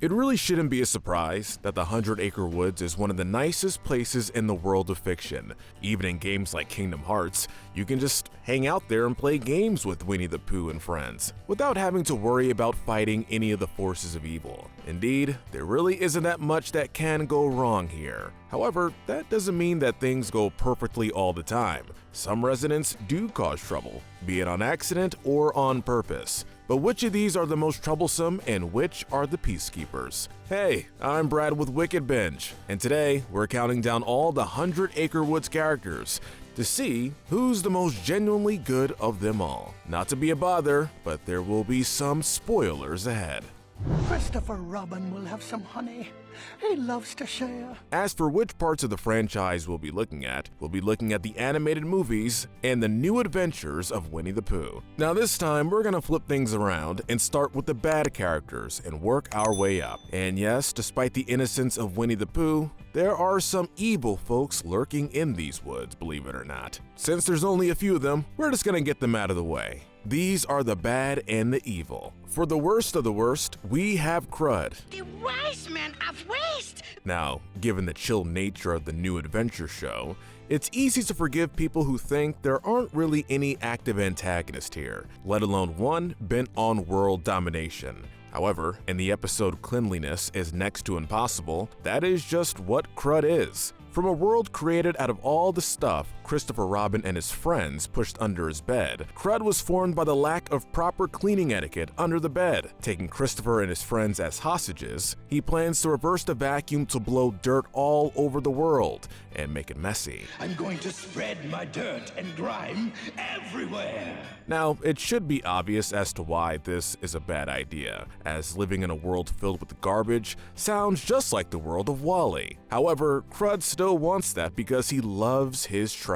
It really shouldn't be a surprise that the 100 Acre Woods is one of the nicest places in the world of fiction. Even in games like Kingdom Hearts, you can just hang out there and play games with Winnie the Pooh and friends, without having to worry about fighting any of the forces of evil. Indeed, there really isn't that much that can go wrong here. However, that doesn't mean that things go perfectly all the time. Some residents do cause trouble, be it on accident or on purpose. But which of these are the most troublesome and which are the peacekeepers? Hey, I'm Brad with WickedBinge, and today we're counting down all the 100 Acre Woods characters to see who's the most genuinely good of them all. Not to be a bother, but there will be some spoilers ahead. Christopher Robin will have some honey. He loves to share. As for which parts of the franchise we'll be looking at the animated movies and the new adventures of Winnie the Pooh. Now this time, we're gonna flip things around and start with the bad characters and work our way up. And yes, despite the innocence of Winnie the Pooh, there are some evil folks lurking in these woods, believe it or not. Since there's only a few of them, we're just gonna get them out of the way. These are the bad and the evil. For the worst of the worst, we have Crud. The wise man of waste! Now, given the chill nature of the new adventure show, it's easy to forgive people who think there aren't really any active antagonist here, let alone one bent on world domination. However, in the episode Cleanliness is Next to Impossible, that is just what Crud is. From a world created out of all the stuff Christopher Robin and his friends pushed under his bed, Crud was formed by the lack of proper cleaning etiquette under the bed. Taking Christopher and his friends as hostages, he plans to reverse the vacuum to blow dirt all over the world and make it messy. I'm going to spread my dirt and grime everywhere. Now, it should be obvious as to why this is a bad idea, as living in a world filled with garbage sounds just like the world of WALL-E. However, Crud still wants that because he loves his trash.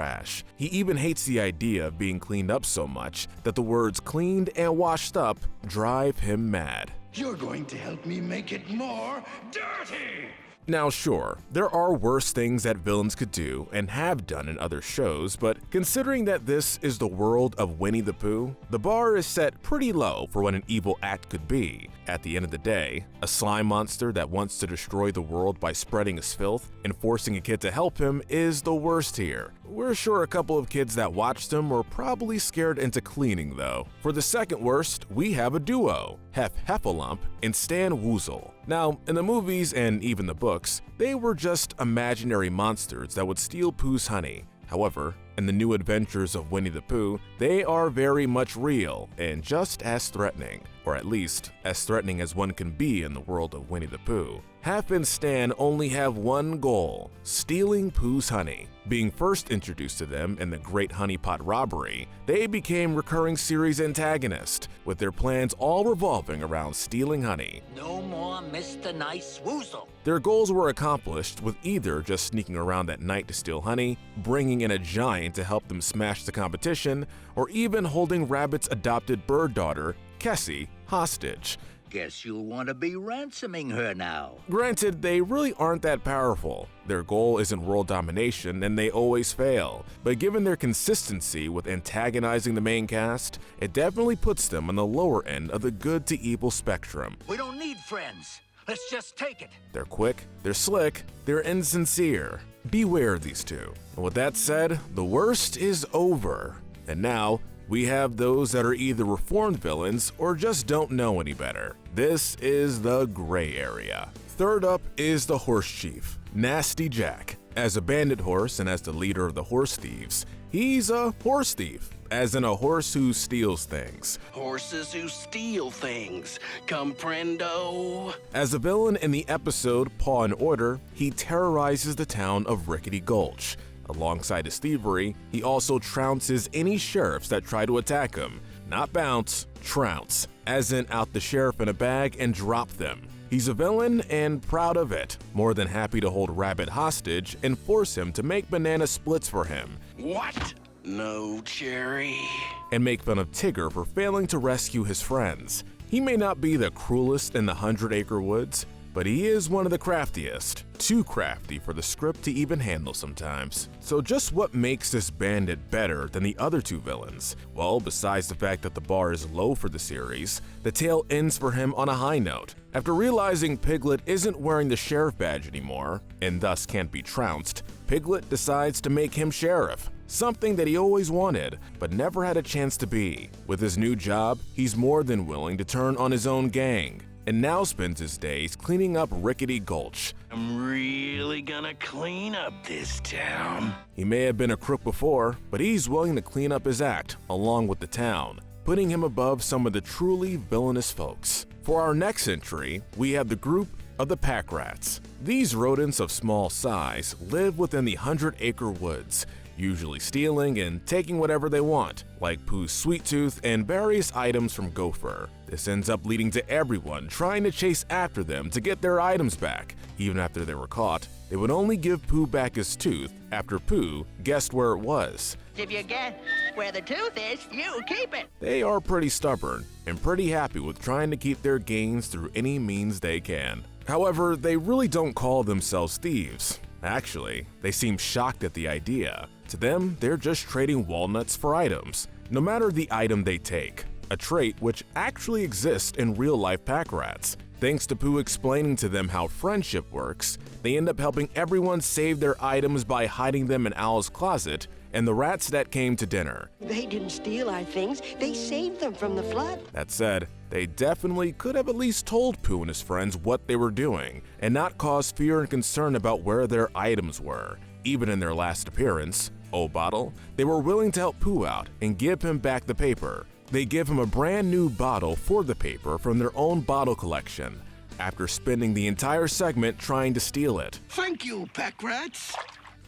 He even hates the idea of being cleaned up so much that the words cleaned and washed up drive him mad. You're going to help me make it more dirty! Now sure, there are worse things that villains could do and have done in other shows, but considering that this is the world of Winnie the Pooh, the bar is set pretty low for what an evil act could be. At the end of the day, a slime monster that wants to destroy the world by spreading his filth and forcing a kid to help him is the worst here. We're sure a couple of kids that watched him were probably scared into cleaning though. For the second worst, we have a duo, Heffalump and Stan Woozle. Now, in the movies and even the books, they were just imaginary monsters that would steal Pooh's honey. However, in the new adventures of Winnie the Pooh, they are very much real and just as threatening, or at least as threatening as one can be in the world of Winnie the Pooh. Heff and Stan only have one goal: stealing Pooh's honey. Being first introduced to them in the Great Honey Pot Robbery, they became recurring series antagonists, with their plans all revolving around stealing honey. No more Mr. Nice Woozle. Their goals were accomplished with either just sneaking around at night to steal honey, bringing in a giant to help them smash the competition, or even holding Rabbit's adopted bird daughter, Kessie, hostage. Guess you'll want to be ransoming her now. Granted, they really aren't that powerful. Their goal isn't world domination and they always fail, but given their consistency with antagonizing the main cast, it definitely puts them on the lower end of the good to evil spectrum. We don't need friends. Let's just take it. They're quick, they're slick, they're insincere. Beware of these two. And with that said, the worst is over. And now, we have those that are either reformed villains or just don't know any better. This is the gray area. Third up is the Horse Chief, Nasty Jack. As a bandit horse and as the leader of the horse thieves, he's a horse thief, as in a horse who steals things. Horses who steal things, comprendo? As a villain in the episode Paw and Order, he terrorizes the town of Rickety Gulch. Alongside his thievery, he also trounces any sheriffs that try to attack him. Not bounce, trounce, as in out the sheriff in a bag and drop them. He's a villain and proud of it, more than happy to hold Rabbit hostage and force him to make banana splits for him. What? No, Cherry. And make fun of Tigger for failing to rescue his friends. He may not be the cruelest in the 100 Acre Woods, but he is one of the craftiest. Too crafty for the script to even handle sometimes. So just what makes this bandit better than the other two villains? Well, besides the fact that the bar is low for the series, the tale ends for him on a high note. After realizing Piglet isn't wearing the sheriff badge anymore, and thus can't be trounced, Piglet decides to make him sheriff, something that he always wanted, but never had a chance to be. With his new job, he's more than willing to turn on his own gang, and now spends his days cleaning up Rickety Gulch. I'm really gonna clean up this town. He may have been a crook before, but he's willing to clean up his act, along with the town, putting him above some of the truly villainous folks. For our next entry, we have the group of the Pack Rats. These rodents of small size live within the 100 Acre Woods, usually stealing and taking whatever they want, like Pooh's sweet tooth and various items from Gopher. This ends up leading to everyone trying to chase after them to get their items back. Even after they were caught, they would only give Pooh back his tooth after Pooh guessed where it was. If you guess where the tooth is, you keep it. They are pretty stubborn and pretty happy with trying to keep their gains through any means they can. However, they really don't call themselves thieves. Actually, they seem shocked at the idea. To them, they're just trading walnuts for items, no matter the item they take, a trait which actually exists in real-life pack rats. Thanks to Pooh explaining to them how friendship works, they end up helping everyone save their items by hiding them in Owl's closet and the rats that came to dinner. They didn't steal our things, they saved them from the flood. That said, they definitely could have at least told Pooh and his friends what they were doing and not caused fear and concern about where their items were. Even in their last appearance, Bottle, they were willing to help Pooh out and give him back the paper. They give him a brand new bottle for the paper from their own bottle collection, after spending the entire segment trying to steal it. Thank you, Pack Rats.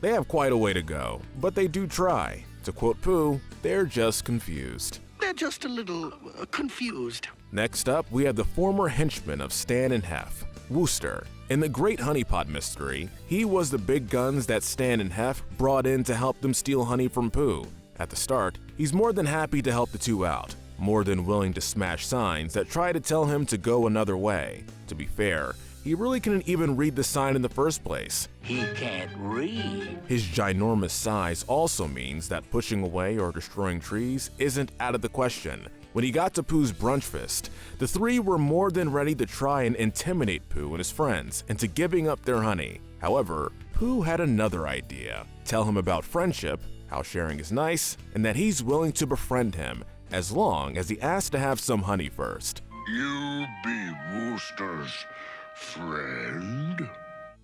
They have quite a way to go, but they do try. To quote Pooh, they're just confused. They're just a little confused. Next up, we have the former henchman of Stan and Heff, Wooster. In the Great Honeypot mystery, he was the big guns that Stan and Heff brought in to help them steal honey from Pooh. At the start, he's more than happy to help the two out, more than willing to smash signs that try to tell him to go another way. To be fair, he really couldn't even read the sign in the first place. He can't read. His ginormous size also means that pushing away or destroying trees isn't out of the question. When he got to Pooh's brunch fist, the three were more than ready to try and intimidate Pooh and his friends into giving up their honey. However, Pooh had another idea. Tell him about friendship, how sharing is nice, and that he's willing to befriend him as long as he asks to have some honey first. You be Wooster's friend?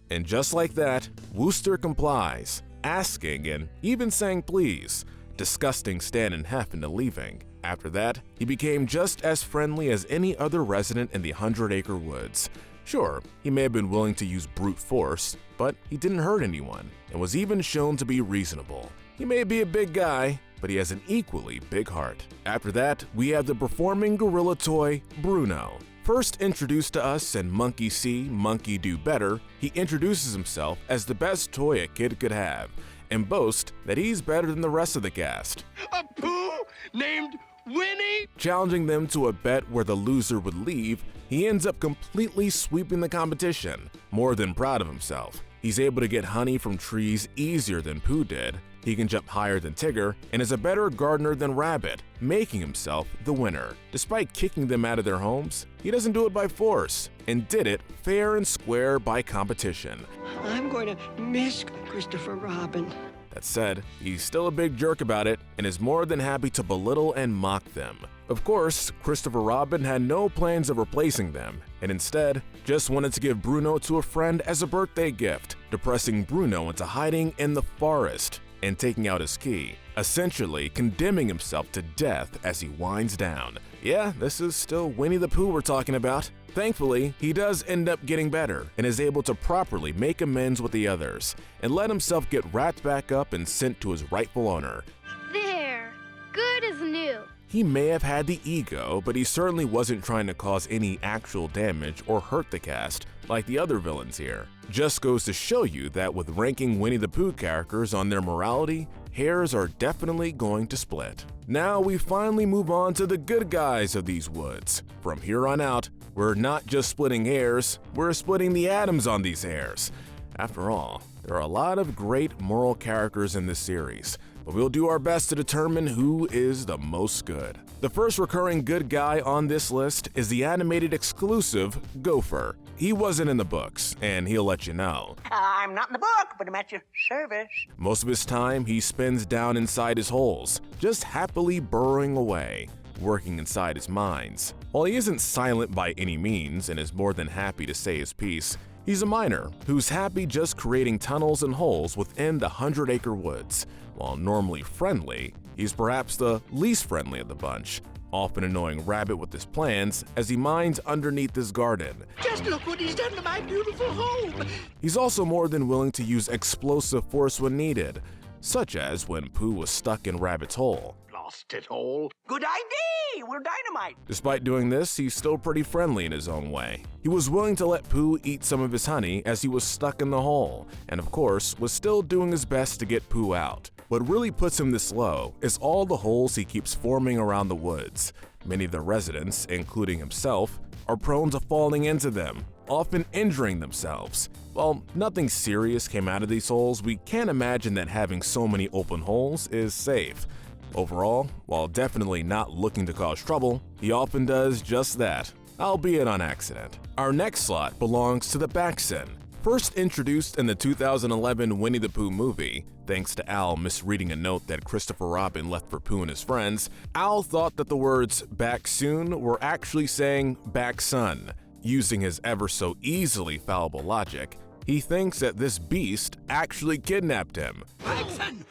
And just like that, Wooster complies, asking and even saying please, disgusting Stan and Heff into leaving. After that, he became just as friendly as any other resident in the 100 Acre Woods. Sure, he may have been willing to use brute force, but he didn't hurt anyone, and was even shown to be reasonable. He may be a big guy, but he has an equally big heart. After that, we have the performing gorilla toy, Bruno. First introduced to us in Monkey See, Monkey Do Better, he introduces himself as the best toy a kid could have, and boasts that he's better than the rest of the cast. A Pooh named Winnie? Challenging them to a bet where the loser would leave, he ends up completely sweeping the competition. More than proud of himself, he's able to get honey from trees easier than Pooh did. He can jump higher than Tigger and is a better gardener than Rabbit, making himself the winner. Despite kicking them out of their homes, he doesn't do it by force, and did it fair and square by competition. I'm going to miss Christopher Robin. That said, he's still a big jerk about it and is more than happy to belittle and mock them. Of course, Christopher Robin had no plans of replacing them, and instead just wanted to give Bruno to a friend as a birthday gift, depressing Bruno into hiding in the forest and taking out his key, essentially condemning himself to death as he winds down. Yeah, this is still Winnie the Pooh we're talking about. Thankfully, he does end up getting better and is able to properly make amends with the others and let himself get wrapped back up and sent to his rightful owner. There, good as new. He may have had the ego, but he certainly wasn't trying to cause any actual damage or hurt the cast like the other villains here. Just goes to show you that with ranking Winnie the Pooh characters on their morality, hairs are definitely going to split. Now we finally move on to the good guys of these woods. From here on out, we're not just splitting hairs, we're splitting the atoms on these hairs. After all, there are a lot of great moral characters in this series, but we'll do our best to determine who is the most good. The first recurring good guy on this list is the animated exclusive Gopher. He wasn't in the books, and he'll let you know. I'm not in the book, but I'm at your service. Most of his time, he spends down inside his holes, just happily burrowing away, working inside his mines. While he isn't silent by any means and is more than happy to say his piece, he's a miner who's happy just creating tunnels and holes within the 100 Acre Woods. While normally friendly, he's perhaps the least friendly of the bunch, often annoying Rabbit with his plans as he mines underneath his garden. Just look what he's done to my beautiful home. He's also more than willing to use explosive force when needed, such as when Pooh was stuck in Rabbit's hole. Lost it all. Good idea. We're dynamite. Despite doing this, he's still pretty friendly in his own way. He was willing to let Pooh eat some of his honey as he was stuck in the hole, and of course, was still doing his best to get Pooh out. What really puts him this low is all the holes he keeps forming around the woods. Many of the residents, including himself, are prone to falling into them, often injuring themselves. While nothing serious came out of these holes, we can't imagine that having so many open holes is safe. Overall, while definitely not looking to cause trouble, he often does just that, albeit on accident. Our next slot belongs to the Backson. First introduced in the 2011 Winnie the Pooh movie, thanks to Al misreading a note that Christopher Robin left for Pooh and his friends, Al thought that the words "back soon" were actually saying "back son." Using his ever so easily fallible logic, he thinks that this beast actually kidnapped him. Backson!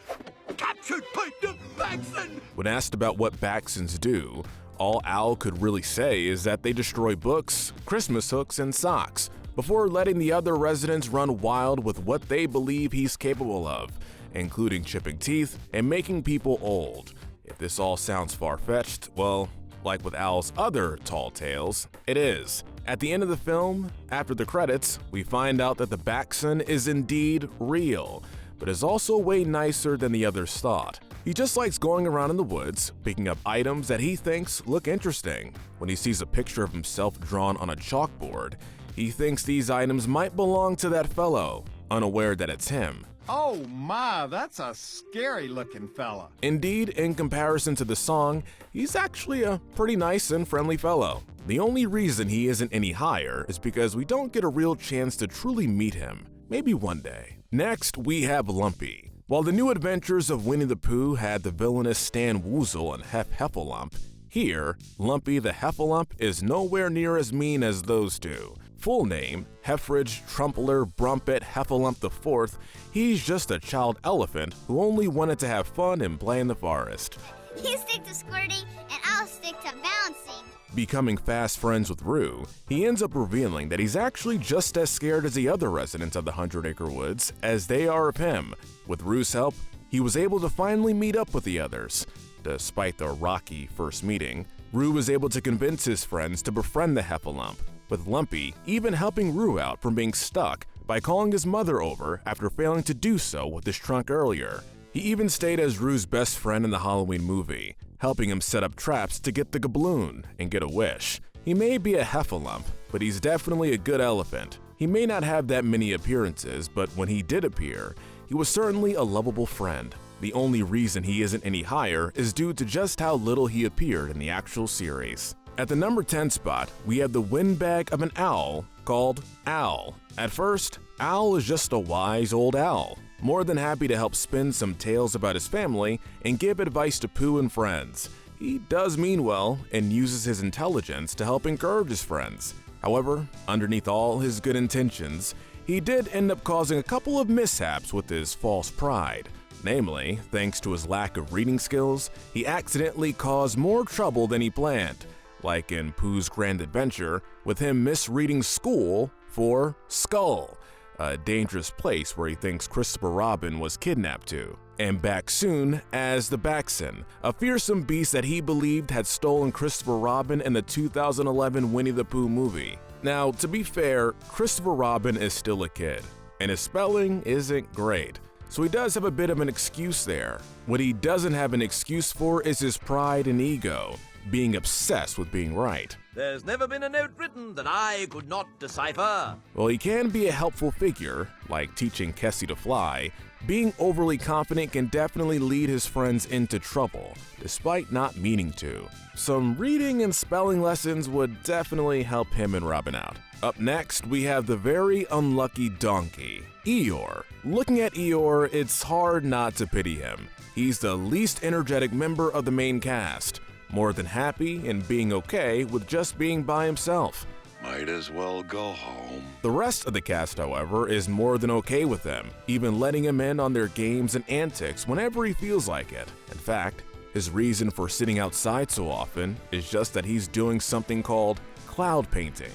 Captured by the Backson! When asked about what Backsons do, all Al could really say is that they destroy books, Christmas hooks, and socks, before letting the other residents run wild with what they believe he's capable of, including chipping teeth and making people old. If this all sounds far-fetched, well, like with Al's other tall tales, it is. At the end of the film, after the credits, we find out that the Backson is indeed real, but is also way nicer than the others thought. He just likes going around in the woods, picking up items that he thinks look interesting. When he sees a picture of himself drawn on a chalkboard, he thinks these items might belong to that fellow, unaware that it's him. Oh my, that's a scary looking fella. Indeed, in comparison to the song, he's actually a pretty nice and friendly fellow. The only reason he isn't any higher is because we don't get a real chance to truly meet him. Maybe one day. Next, we have Lumpy. While the New Adventures of Winnie the Pooh had the villainous Stan Woozle and Heffalump, here, Lumpy the Heffalump is nowhere near as mean as those two. Full name, Heffridge Trumpler Brumpet Heffalump IV, he's just a child elephant who only wanted to have fun and play in the forest. You stick to squirting, and I'll stick to bouncing. Becoming fast friends with Roo, he ends up revealing that he's actually just as scared as the other residents of the 100 Acre Woods as they are of him. With Roo's help, he was able to finally meet up with the others. Despite the rocky first meeting, Roo was able to convince his friends to befriend the Heffalump, with Lumpy even helping Roo out from being stuck by calling his mother over after failing to do so with his trunk earlier. He even stayed as Roo's best friend in the Halloween movie, helping him set up traps to get the gabloon and get a wish. He may be a Heffalump, but he's definitely a good elephant. He may not have that many appearances, but when he did appear, he was certainly a lovable friend. The only reason he isn't any higher is due to just how little he appeared in the actual series. At the number 10 spot, we have the windbag of an owl called Al. At first, Al is just a wise old owl, more than happy to help spin some tales about his family and give advice to Pooh and friends. He does mean well and uses his intelligence to help encourage his friends. However, underneath all his good intentions, he did end up causing a couple of mishaps with his false pride. Namely, thanks to his lack of reading skills, he accidentally caused more trouble than he planned, like in Pooh's Grand Adventure, with him misreading school for skull, a dangerous place where he thinks Christopher Robin was kidnapped to, and back soon as the Backson, a fearsome beast that he believed had stolen Christopher Robin in the 2011 Winnie the Pooh movie. Now, to be fair, Christopher Robin is still a kid, and his spelling isn't great, so he does have a bit of an excuse there. What he doesn't have an excuse for is his pride and ego, being obsessed with being right. There's never been a note written that I could not decipher. While he can be a helpful figure, like teaching Kessie to fly, being overly confident can definitely lead his friends into trouble, despite not meaning to. Some reading and spelling lessons would definitely help him and Robin out. Up next, we have the very unlucky donkey, Eeyore. Looking at Eeyore, it's hard not to pity him. He's the least energetic member of the main cast, more than happy and being okay with just being by himself. Might as well go home. The rest of the cast, however, is more than okay with him, even letting him in on their games and antics whenever he feels like it. In fact, his reason for sitting outside so often is just that he's doing something called cloud painting,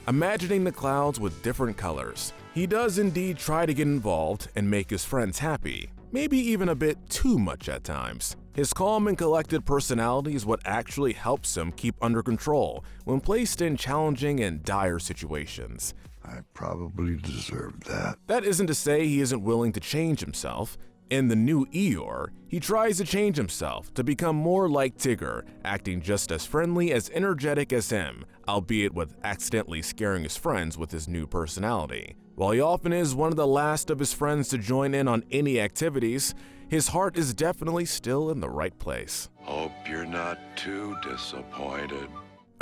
imagining the clouds with different colors. He does indeed try to get involved and make his friends happy, maybe even a bit too much at times. His calm and collected personality is what actually helps him keep under control when placed in challenging and dire situations. I probably deserved that. That isn't to say he isn't willing to change himself. In the new Eeyore, he tries to change himself to become more like Tigger, acting just as friendly as energetic as him, albeit with accidentally scaring his friends with his new personality. While he often is one of the last of his friends to join in on any activities, his heart is definitely still in the right place. Hope you're not too disappointed.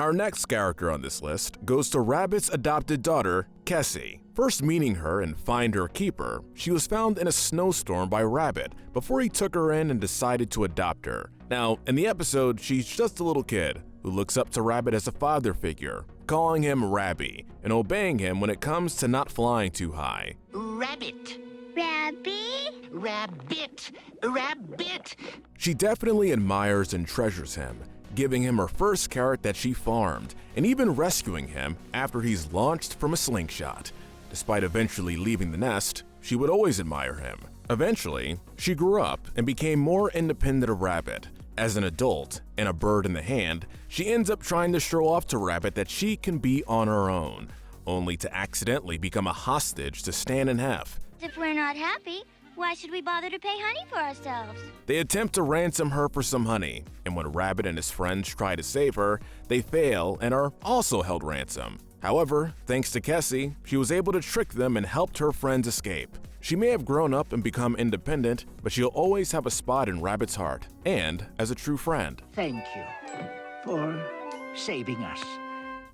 Our next character on this list goes to Rabbit's adopted daughter, Kessie. First meeting her and Find Her Keeper, she was found in a snowstorm by Rabbit before he took her in and decided to adopt her. Now, in the episode, she's just a little kid who looks up to Rabbit as a father figure, calling him Rabby and obeying him when it comes to not flying too high. Rabbit. Rabby? Rabbit. Rabbit. She definitely admires and treasures him, giving him her first carrot that she farmed, and even rescuing him after he's launched from a slingshot. Despite eventually leaving the nest, she would always admire him. Eventually, she grew up and became more independent of Rabbit. As an adult and a bird in the hand, she ends up trying to show off to Rabbit that she can be on her own, only to accidentally become a hostage to Stan and Heff. If we're not happy, why should we bother to pay honey for ourselves? They attempt to ransom her for some honey, and when Rabbit and his friends try to save her, they fail and are also held ransom. However, thanks to Kessie, she was able to trick them and helped her friends escape. She may have grown up and become independent, but she'll always have a spot in Rabbit's heart, and as a true friend. Thank you for saving us.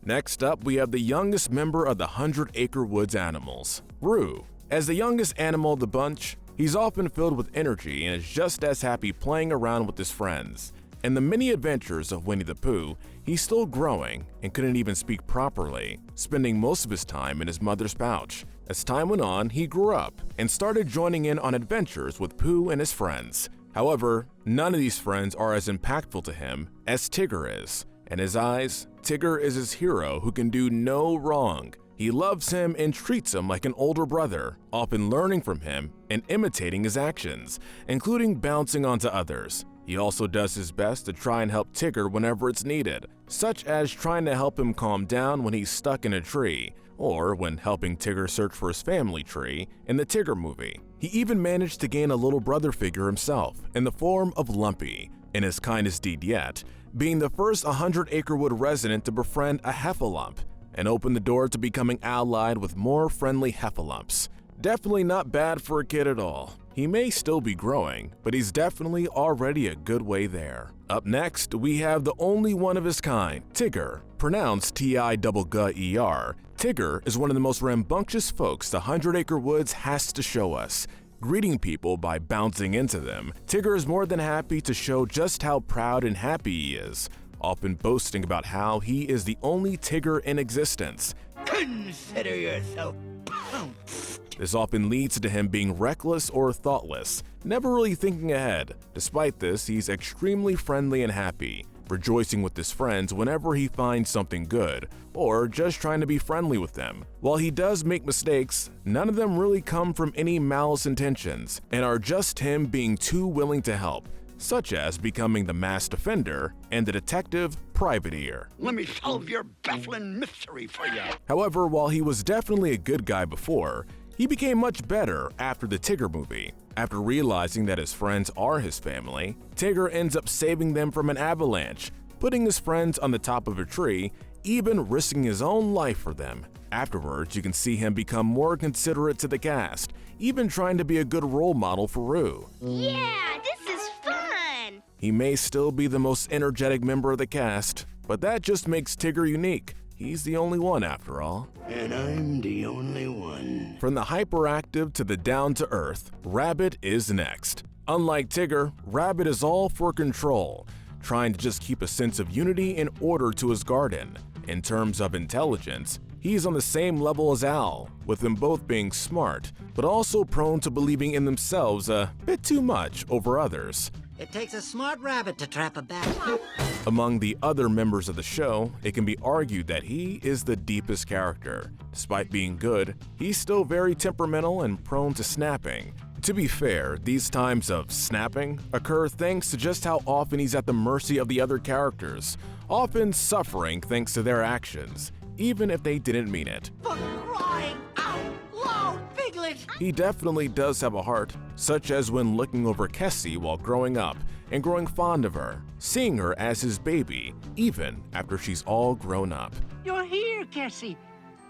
Next up, we have the youngest member of the 100 Acre Woods animals, Roo. As the youngest animal of the bunch, he's often filled with energy and is just as happy playing around with his friends. In the many adventures of Winnie the Pooh, he's still growing and couldn't even speak properly, spending most of his time in his mother's pouch. As time went on, he grew up and started joining in on adventures with Pooh and his friends. However, none of these friends are as impactful to him as Tigger is. In his eyes, Tigger is his hero who can do no wrong. He loves him and treats him like an older brother, often learning from him and imitating his actions, including bouncing onto others. He also does his best to try and help Tigger whenever it's needed, such as trying to help him calm down when he's stuck in a tree, or when helping Tigger search for his family tree in the Tigger movie. He even managed to gain a little brother figure himself in the form of Lumpy, in his kindest deed yet, being the first 100 Acre Wood resident to befriend a Heffalump, and open the door to becoming allied with more friendly Heffalumps. Definitely not bad for a kid at all. He may still be growing, but he's definitely already a good way there. Up next, we have the only one of his kind, Tigger, pronounced T-I-G-G-E-R. Tigger is one of the most rambunctious folks the 100 Acre Woods has to show us. Greeting people by bouncing into them, Tigger is more than happy to show just how proud and happy he is, often boasting about how he is the only Tigger in existence. Consider yourself pounced. This often leads to him being reckless or thoughtless, never really thinking ahead. Despite this, he's extremely friendly and happy, rejoicing with his friends whenever he finds something good, or just trying to be friendly with them. While he does make mistakes, none of them really come from any malice intentions, and are just him being too willing to help, such as becoming the masked offender and the detective Private Ear. Let me solve your baffling mystery for you. However, while he was definitely a good guy before, he became much better after the Tigger movie. After realizing that his friends are his family, Tigger ends up saving them from an avalanche, putting his friends on the top of a tree, even risking his own life for them. Afterwards, you can see him become more considerate to the cast, even trying to be a good role model for Roo. Yeah, this is fun! He may still be the most energetic member of the cast, but that just makes Tigger unique. He's the only one after all. And I'm the only one. From the hyperactive to the down-to-earth, Rabbit is next. Unlike Tigger, Rabbit is all for control, trying to just keep a sense of unity and order to his garden. In terms of intelligence, he's on the same level as Owl, with them both being smart, but also prone to believing in themselves a bit too much over others. It takes a smart rabbit to trap a bat. Among the other members of the show, it can be argued that he is the deepest character. Despite being good, he's still very temperamental and prone to snapping. To be fair, these times of snapping occur thanks to just how often he's at the mercy of the other characters, often suffering thanks to their actions, even if they didn't mean it. For crying out loud, Piglet! He definitely does have a heart, such as when looking over Kessie while growing up and growing fond of her, seeing her as his baby, even after she's all grown up. You're here, Kessie.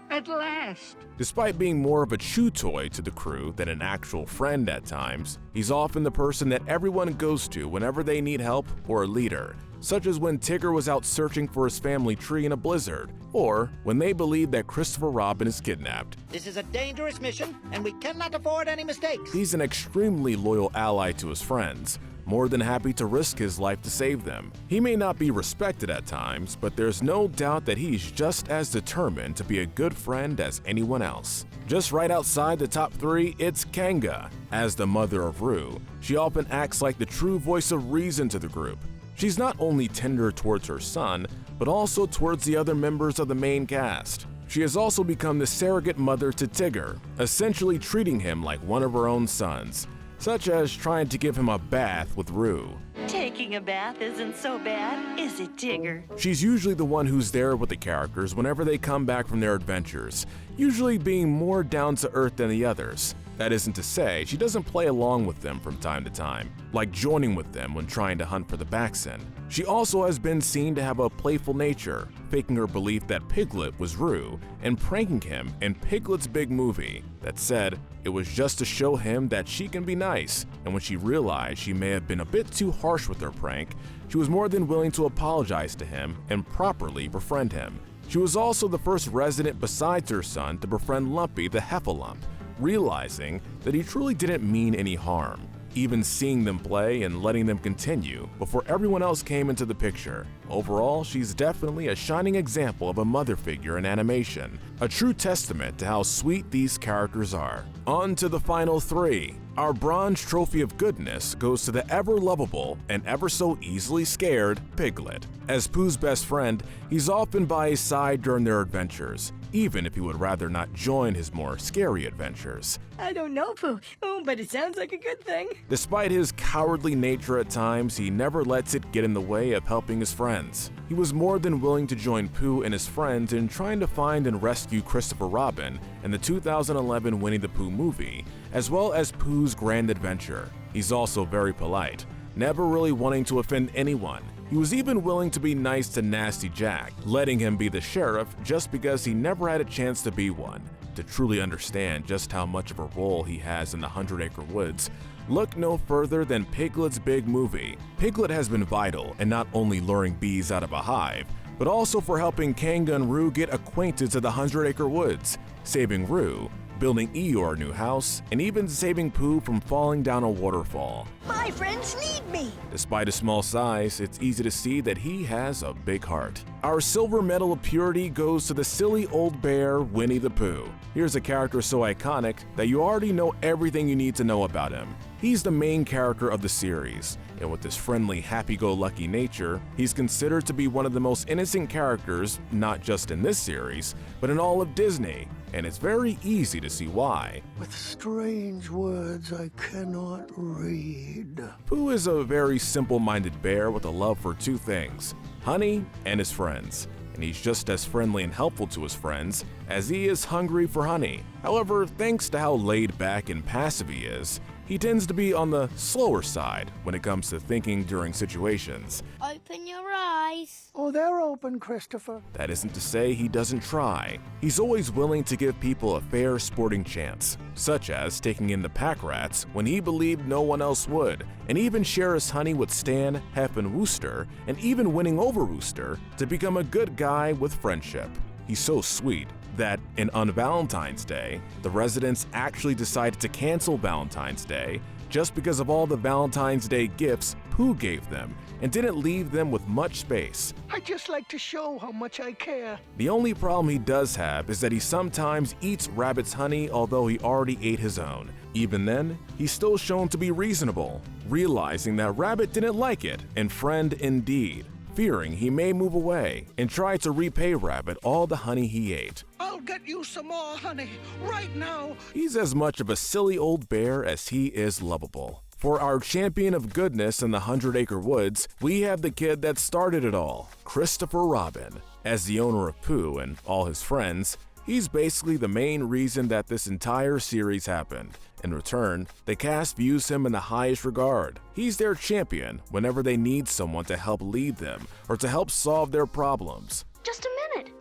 At last. Despite being more of a chew toy to the crew than an actual friend at times, he's often the person that everyone goes to whenever they need help or a leader, such as when Tigger was out searching for his family tree in a blizzard, or when they believe that Christopher Robin is kidnapped. This is a dangerous mission, and we cannot afford any mistakes. He's an extremely loyal ally to his friends, more than happy to risk his life to save them. He may not be respected at times, but there's no doubt that he's just as determined to be a good friend as anyone else. Just right outside the top 3, it's Kanga. As the mother of Roo, she often acts like the true voice of reason to the group. She's not only tender towards her son, but also towards the other members of the main cast. She has also become the surrogate mother to Tigger, essentially treating him like one of her own sons, such as trying to give him a bath with Roo. Taking a bath isn't so bad, is it, Tigger? She's usually the one who's there with the characters whenever they come back from their adventures, usually being more down to earth than the others. That isn't to say she doesn't play along with them from time to time, like joining with them when trying to hunt for the Baxen. She also has been seen to have a playful nature, faking her belief that Piglet was Roo and pranking him in Piglet's big movie. That said, it was just to show him that she can be nice, and when she realized she may have been a bit too harsh with her prank, she was more than willing to apologize to him and properly befriend him. She was also the first resident besides her son to befriend Lumpy the Heffalump, realizing that he truly didn't mean any harm, even seeing them play and letting them continue before everyone else came into the picture. Overall, she's definitely a shining example of a mother figure in animation, a true testament to how sweet these characters are. On to the final 3. Our bronze trophy of goodness goes to the ever-lovable and ever-so-easily scared Piglet. As Pooh's best friend, he's often by his side during their adventures, even if he would rather not join his more scary adventures. I don't know, Pooh. Oh, but it sounds like a good thing. Despite his cowardly nature at times, he never lets it get in the way of helping his friends. He was more than willing to join Pooh and his friends in trying to find and rescue Christopher Robin in the 2011 Winnie the Pooh movie, as well as Pooh's grand adventure. He's also very polite, never really wanting to offend anyone. He was even willing to be nice to Nasty Jack, letting him be the sheriff just because he never had a chance to be one. To truly understand just how much of a role he has in the 100 Acre Woods, look no further than Piglet's big movie. Piglet has been vital in not only luring bees out of a hive, but also for helping Kanga and Roo get acquainted to the 100 Acre Woods, saving Roo, building Eeyore a new house, and even saving Pooh from falling down a waterfall. My friends need me. Despite his small size, it's easy to see that he has a big heart. Our silver medal of purity goes to the silly old bear, Winnie the Pooh. Here's a character so iconic that you already know everything you need to know about him. He's the main character of the series, and with his friendly, happy-go-lucky nature, he's considered to be one of the most innocent characters, not just in this series, but in all of Disney, and it's very easy to see why. With strange words I cannot read. Pooh is a very simple-minded bear with a love for 2 things, honey and his friends. And he's just as friendly and helpful to his friends as he is hungry for honey. However, thanks to how laid back and passive he is, He tends to be on the slower side when it comes to thinking during situations. Open your eyes. Oh, they're open, Christopher. That isn't to say he doesn't try. He's always willing to give people a fair sporting chance, such as taking in the pack rats when he believed no one else would, and even share his honey with Stan, Heff, and Wooster, and even winning over Wooster to become a good guy with friendship. He's so sweet that on Valentine's Day, the residents actually decided to cancel Valentine's Day just because of all the Valentine's Day gifts Pooh gave them and didn't leave them with much space. I just like to show how much I care. The only problem he does have is that he sometimes eats Rabbit's honey although he already ate his own. Even then, he's still shown to be reasonable, realizing that Rabbit didn't like it and friend indeed, fearing he may move away and try to repay Rabbit all the honey he ate. I'll get you some more honey right now. He's as much of a silly old bear as he is lovable. For our champion of goodness in the 100 Acre Woods, we have the kid that started it all, Christopher Robin. As the owner of Pooh and all his friends, he's basically the main reason that this entire series happened. In return, the cast views him in the highest regard. He's their champion whenever they need someone to help lead them or to help solve their problems. Just a minute.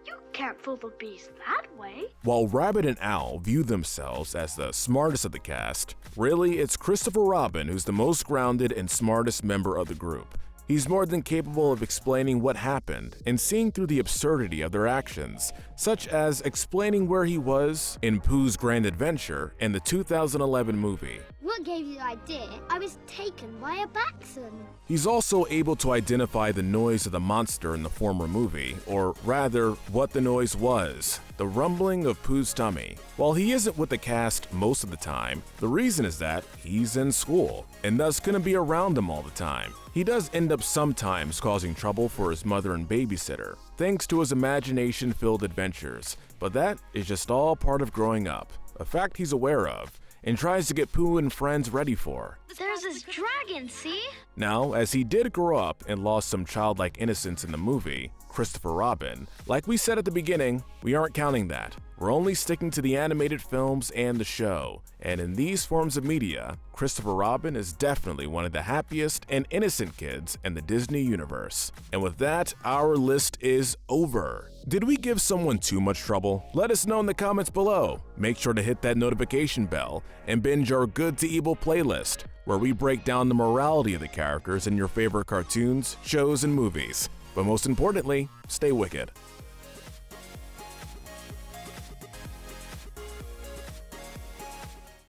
You can't fool the beast that way. While Rabbit and Owl view themselves as the smartest of the cast, really it's Christopher Robin who's the most grounded and smartest member of the group. He's more than capable of explaining what happened and seeing through the absurdity of their actions, such as explaining where he was in Pooh's Grand Adventure in the 2011 movie. What gave you the idea? I was taken by a Baxon. He's also able to identify the noise of the monster in the former movie, or rather, what the noise was, the rumbling of Pooh's tummy. While he isn't with the cast most of the time, the reason is that he's in school, and thus couldn't be around them all the time. He does end up sometimes causing trouble for his mother and babysitter, thanks to his imagination-filled adventures, but that is just all part of growing up, a fact he's aware of, and tries to get Pooh and friends ready for. There's this dragon, see? Now, as he did grow up and lost some childlike innocence in the movie, Christopher Robin, like we said at the beginning, we aren't counting that. We're only sticking to the animated films and the show, and in these forms of media, Christopher Robin is definitely one of the happiest and innocent kids in the Disney universe. And with that, our list is over. Did we give someone too much trouble? Let us know in the comments below. Make sure to hit that notification bell and binge our Good to Evil playlist, where we break down the morality of the characters in your favorite cartoons, shows, and movies. But most importantly, stay wicked.